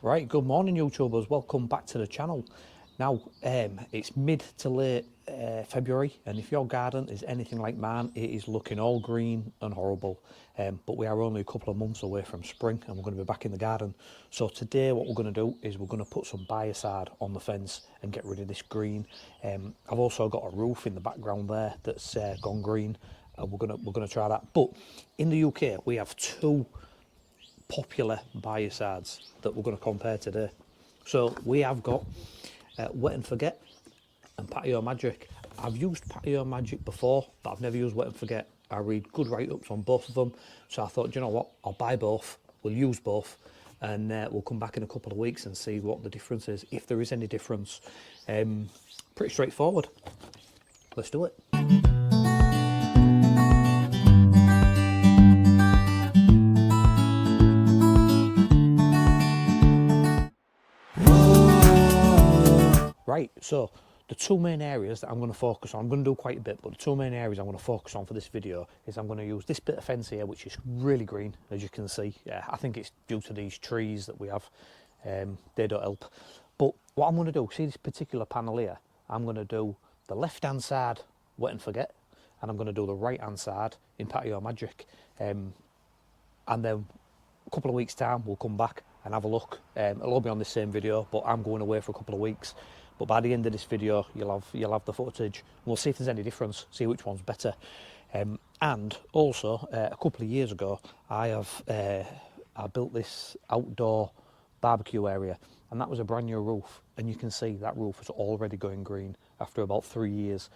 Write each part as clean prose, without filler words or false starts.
Right, good morning YouTubers, welcome back to the channel. Now, it's mid to late February, and if your garden is anything like mine, it is looking all green and horrible. But we are only a couple of months away from spring and we're going to be back in the garden. So today what we're going to do is we're going to put some biocide on the fence and get rid of this green. I've also got a roof in the background there that's gone green, and we're going to try that. But in the UK we have two popular biocides that we're going to compare today. So we have got Wet and Forget and Patio Magic. I've used Patio Magic before, but I've never used Wet and Forget. I read good write-ups on both of them, so I thought, you know what, I'll buy both, we'll use both, and we'll come back in a couple of weeks and see what the difference is, if there is any difference. Pretty straightforward. Let's do it. Right, so the two main areas that I'm going to focus on, I'm going to do quite a bit, but the two main areas I'm going to focus on for this video is I'm going to use this bit of fence here, which is really green, as you can see. I think it's due to these trees that we have. They don't help. But what I'm going to do, see this particular panel here, I'm going to do the left-hand side Wet and Forget, and I'm going to do the right-hand side in Patio Magic. And then a couple of weeks' time, we'll come back and have a look. It'll all be on the same video, but I'm going away for a couple of weeks. But by the end of this video, you'll have the footage. We'll see if there's any difference, see which one's better. And also, a couple of years ago, I built this outdoor barbecue area, and that was a brand new roof. And you can see that roof is already going green after about 3 years.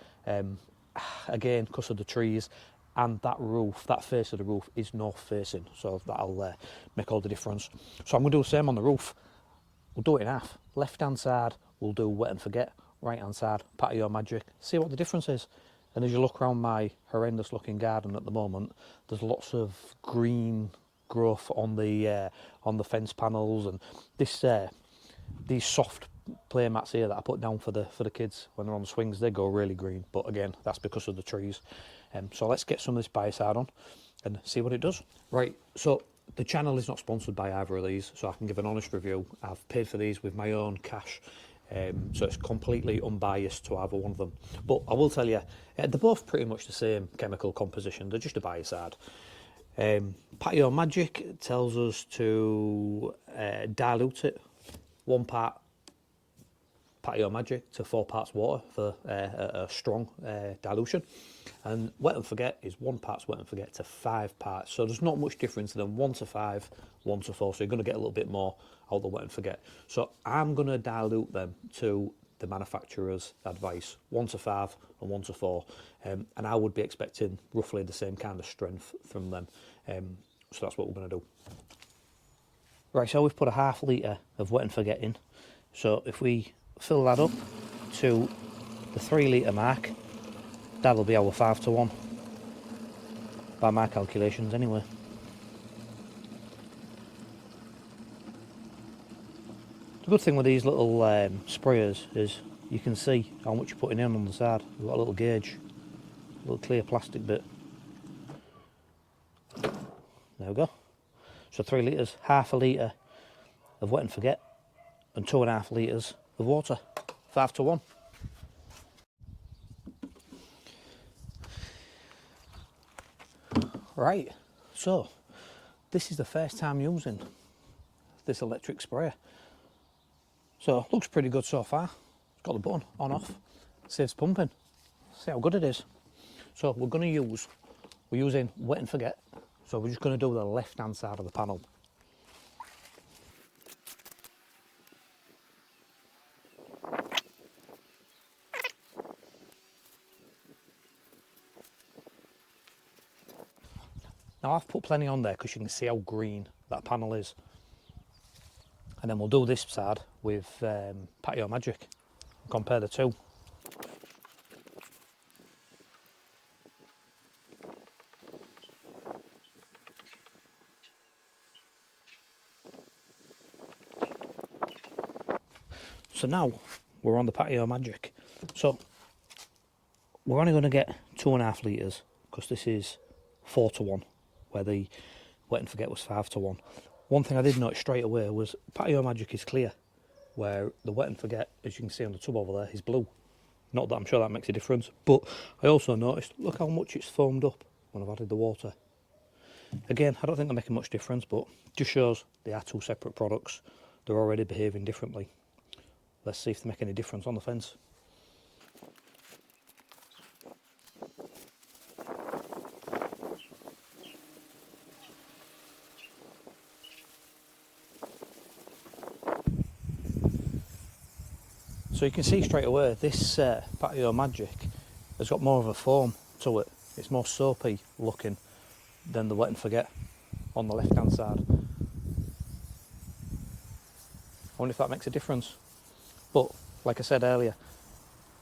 Again, because of the trees. And that roof, that face of the roof is north facing, so that'll make all the difference. So I'm going to do the same on the roof. We'll do it in half. Left hand side we'll do Wet and Forget, right hand side Patio Magic, see what the difference is. And as you look around my horrendous looking garden at the moment, there's lots of green growth on the fence panels, and these soft play mats here that I put down for the kids when they're on the swings, they go really green, but again, that's because of the trees. So let's get some of this biocide on and see what it does. Right, so the channel is not sponsored by either of these, so I can give an honest review. I've paid for these with my own cash, so it's completely unbiased to either one of them. But I will tell you, they're both pretty much the same chemical composition, they're just a biocide. Patio Magic tells us to dilute it, 1 part Patio Magic to 4 parts water for a strong dilution, and Wet and Forget is 1 part Wet and Forget to 5 parts, so there's not much difference than 1 to 5, 1 to 4, so you're going to get a little bit more out of the Wet and Forget. So I'm going to dilute them to the manufacturer's advice, 1 to 5 and 1 to 4, and I would be expecting roughly the same kind of strength from them, so that's what we're going to do. Right, so we've put a ½ litre of Wet and Forget in, so if we fill that up to the 3 litre mark, that'll be our 5 to 1 by my calculations anyway. The good thing with these little sprayers is you can see how much you're putting in on the side. We've got a little gauge, a little clear plastic bit. There we go. So 3 litres, ½ a litre of Wet and Forget and 2.5 litres of water, 5 to 1. Right, so this is the first time using this electric sprayer. So looks pretty good so far. It's got the button on off, saves pumping. See how good it is. So we're using Wet and Forget. So we're just going to do the left hand side of the panel. Now I've put plenty on there because you can see how green that panel is. And then we'll do this side with Patio Magic, compare the two. So now we're on the Patio Magic. So we're only going to get 2.5 litres because this is 4 to 1, where the Wet and Forget was 5 to 1. One thing I did notice straight away was Patio Magic is clear, where the Wet and Forget, as you can see on the tub over there, is blue. Not that I'm sure that makes a difference, but I also noticed, look how much it's foamed up when I've added the water. Again, I don't think they're making much difference, but just shows they are two separate products. They're already behaving differently. Let's see if they make any difference on the fence. So you can see straight away this Patio Magic has got more of a foam to it. It's more soapy looking than the Wet and Forget on the left hand side. I wonder if that makes a difference. But like I said earlier,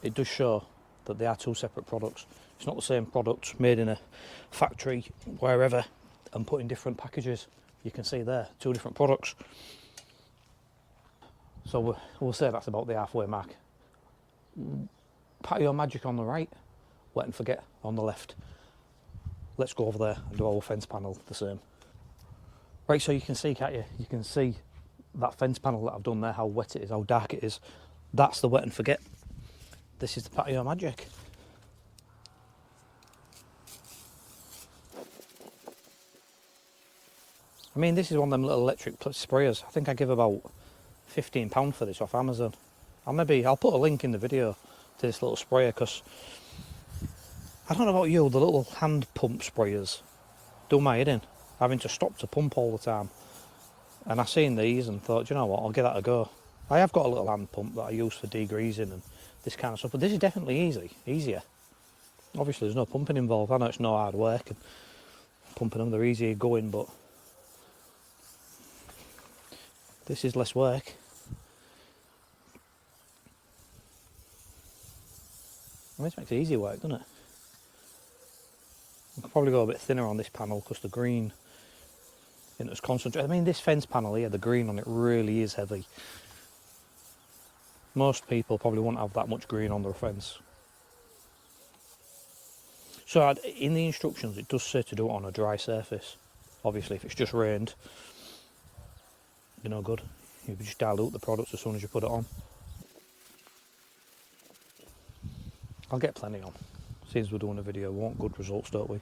it does show that they are two separate products. It's not the same product made in a factory wherever and put in different packages. You can see there, two different products. So we'll say that's about the halfway mark. Patio Magic on the right, Wet and Forget on the left. Let's go over there and do our fence panel the same. Right, so you can see, can't you? You can see that fence panel that I've done there, how wet it is, how dark it is. That's the Wet and Forget. This is the Patio Magic. I mean, this is one of them little electric sprayers. I think I give about £15 for this off Amazon. I'll put a link in the video to this little sprayer, because I don't know about you, the little hand pump sprayers do my head in, having to stop to pump all the time. And I seen these and thought, you know what, I'll give that a go. I have got a little hand pump that I use for degreasing and this kind of stuff, but this is definitely easier. Obviously there's no pumping involved. I know it's no hard work and pumping them, they're easier going, but this is less work. I mean, this makes it easy work, doesn't it? I could probably go a bit thinner on this panel because the green isn't as concentrated. I mean, this fence panel here, the green on it really is heavy. Most people probably won't have that much green on their fence. So in the instructions it does say to do it on a dry surface. Obviously if it's just rained, you're no good. You just dilute the products as soon as you put it on. I'll get plenty on. Since we're doing a video, we want good results, don't we?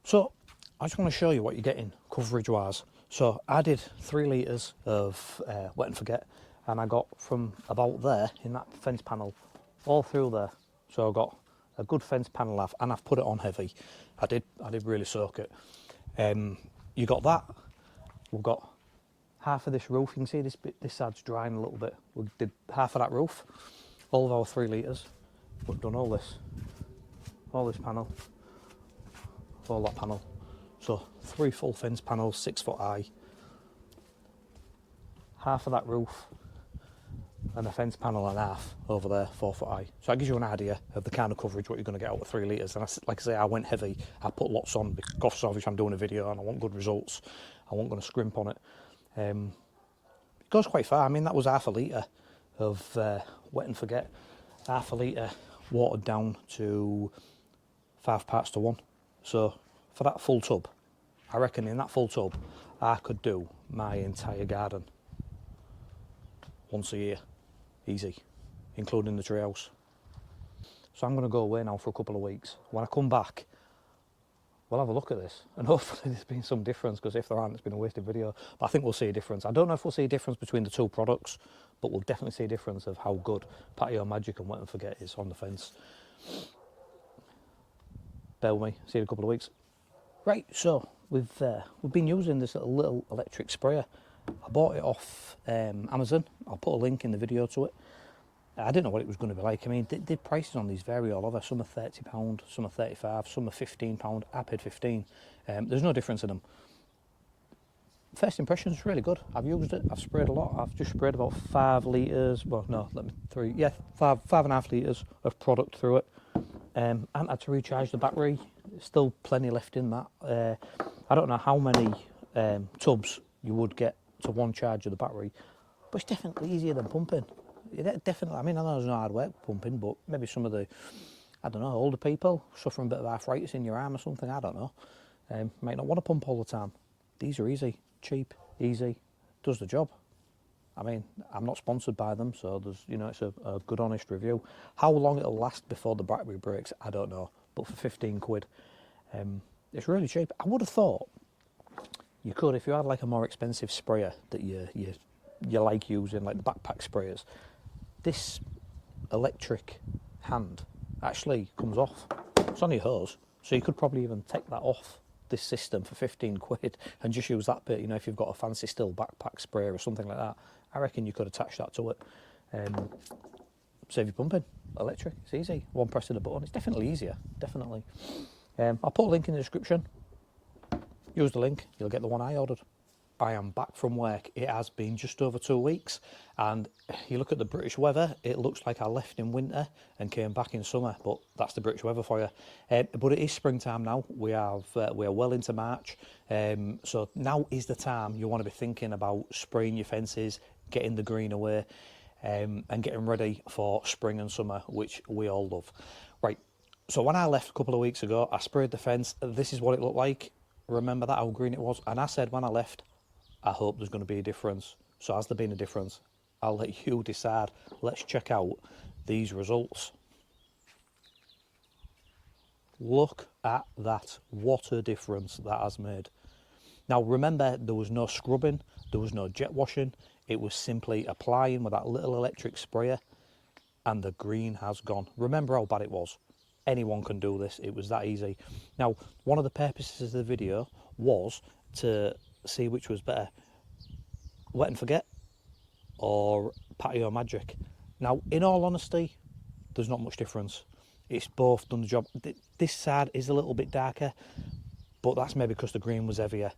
So I just want to show you what you're getting coverage wise. So I did 3 litres of Wet and Forget, and I got from about there in that fence panel all through there. So I got a good fence panel off, and I've put it on heavy. I did really soak it. You got that. We've got half of this roof. You can see this side's drying a little bit. We did half of that roof, all of our 3 litres. We've done all this panel, all that panel. So 3 full fence panels, 6 foot high. Half of that roof and a fence panel and half over there, 4 foot high. So that gives you an idea of the kind of coverage, what you're going to get out of 3 litres. And like I say, I went heavy. I put lots on because obviously I'm doing a video and I want good results. I wasn't going to scrimp on it. It goes quite far. I mean, that was half a litre of Wet and Forget. Half a litre watered down to 5 parts to 1. So for that full tub, I reckon in that full tub, I could do my entire garden once a year, easy, including the treehouse. So I'm going to go away now for a couple of weeks. When I come back, we'll have a look at this, and hopefully there's been some difference, because if there aren't, it's been a wasted video. But I think we'll see a difference. I don't know if we'll see a difference between the two products, but we'll definitely see a difference of how good Patio Magic and Wet and Forget is on the fence. Bear with me, see you in a couple of weeks. Right, so we've been using this little electric sprayer. I bought it off Amazon. I'll put a link in the video to it. I didn't know what it was going to be like. I mean, the prices on these vary all over. Some are £30, some are £35, some are £15. I paid 15. There's no difference in them. First impression is really good. I've used it. I've sprayed a lot. I've just sprayed about 5 litres. Well, no, 5.5 litres of product through it. I haven't had to recharge the battery. There's still plenty left in that. I don't know how many tubs you would get to one charge of the battery, but it's definitely easier than pumping. Definitely. I mean, I know there's no hard work pumping, but maybe some of the I don't know, older people suffering a bit of arthritis in your arm or something, I don't know. Might not want to pump all the time. These are easy, cheap, easy, does the job. I mean, I'm not sponsored by them, so there's, you know, it's a good honest review. How long it'll last before the battery breaks, I don't know. But for 15 quid, it's really cheap. I would have thought you could, if you had like a more expensive sprayer that you like using, like the backpack sprayers, this electric hand actually comes off. It's on your hose, so you could probably even take that off this system for 15 quid and just use that bit. You know, if you've got a fancy still backpack sprayer or something like that, I reckon you could attach that to it. Save you pumping. Electric, it's easy. One press of the button, it's definitely easier, definitely. I'll put a link in the description. Use the link, you'll get the one I ordered. I am back from work. It has been just over 2 weeks, and you look at the British weather, it looks like I left in winter and came back in summer, but that's the British weather for you. But it is springtime now. We are well into March, so now is the time you want to be thinking about spraying your fences, getting the green away, and getting ready for spring and summer, which we all love. Right, so when I left a couple of weeks ago, I sprayed the fence. This is what it looked like. Remember that, how green it was? And I said when I left, I hope there's going to be a difference. So has there been a difference? I'll let you decide. Let's check out these results. Look at that. What a difference that has made. Now remember, there was no scrubbing, there was no jet washing. It was simply applying with that little electric sprayer, and the green has gone. Remember how bad it was. Anyone can do this. It was that easy. Now, one of the purposes of the video was to see which was better, Wet and Forget or Patio Magic. Now, in all honesty, there's not much difference. It's both done the job. This side is a little bit darker, but that's maybe because the green was heavier.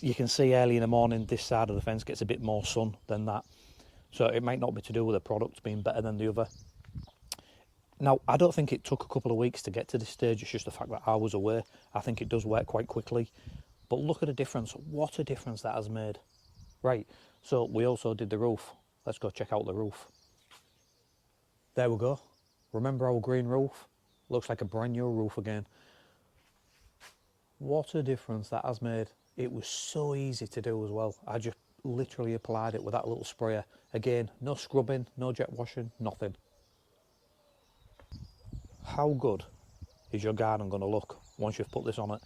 You can see early in the morning this side of the fence gets a bit more sun than that, so it might not be to do with the product being better than the other. Now, I don't think it took a couple of weeks to get to this stage. It's just the fact that I was away. I think it does work quite quickly. But look at the difference. What a difference that has made. Right, so we also did the roof. Let's go check out the roof. There we go. Remember our green roof? Looks like a brand new roof again. What a difference that has made. It was so easy to do as well. I just literally applied it with that little sprayer. Again, no scrubbing, no jet washing, nothing. How good is your garden going to look once you've put this on it?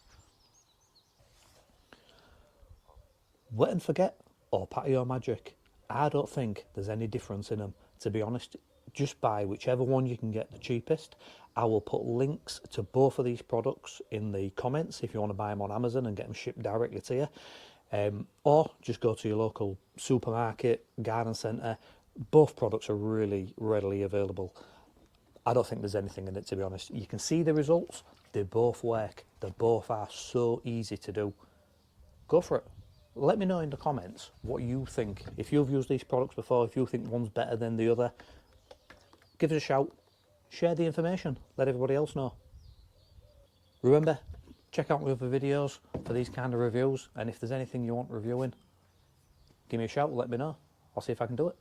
Wet and Forget or Patio Magic? I don't think there's any difference in them, to be honest. Just buy whichever one you can get the cheapest. I will put links to both of these products in the comments if you want to buy them on Amazon and get them shipped directly to you. Or just go to your local supermarket, garden centre. Both products are really readily available. I don't think there's anything in it, to be honest. You can see the results. They both work. They both are so easy to do. Go for it. Let me know in the comments what you think. If you've used these products before, if you think one's better than the other, give us a shout. Share the information. Let everybody else know. Remember, check out my other videos for these kind of reviews. And if there's anything you want reviewing, give me a shout. Let me know. I'll see if I can do it.